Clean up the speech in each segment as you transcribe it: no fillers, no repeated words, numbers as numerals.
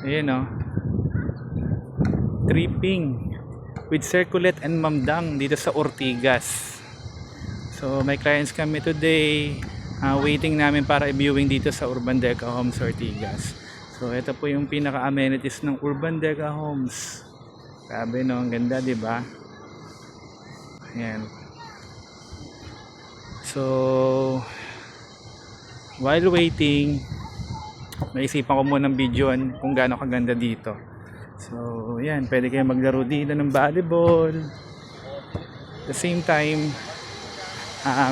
Ayan o. Tripping with Circulate and Mamdang dito sa Ortigas. So may clients kami today. Waiting namin para i-viewing dito sa Urban Deca Homes Ortigas. So ito po yung pinaka amenities ng Urban Deca Homes. Grabe no, ang ganda, di ba? Ayan. So while waiting, naisipan ko munang videoan kung gaano kaganda dito. So yan, pwede kayo maglaro dito ng volleyball. At the same time,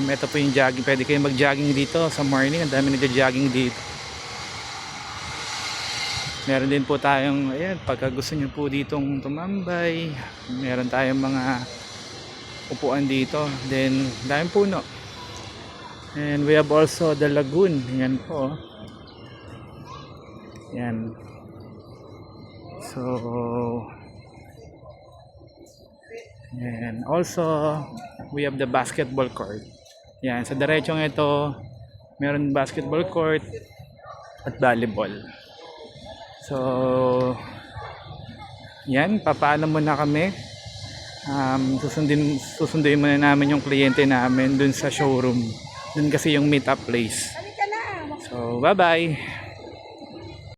ito po yung jogging, pwede kayo mag-jogging dito sa morning. Ang dami nagja-jogging dito. Meron din po tayong, ayan, pagka gusto nyo po ditong tumambay, meron tayong mga upuan dito. Then daming puno. And we have also the lagoon. Yan po. Yan. So and also we have the basketball court. Yan, sa diretsong ito meron basketball court at volleyball. So yan, papaalam muna kami. Susunduin muna namin yung kliyente namin dun sa showroom. Dun kasi yung meet up place. So bye bye.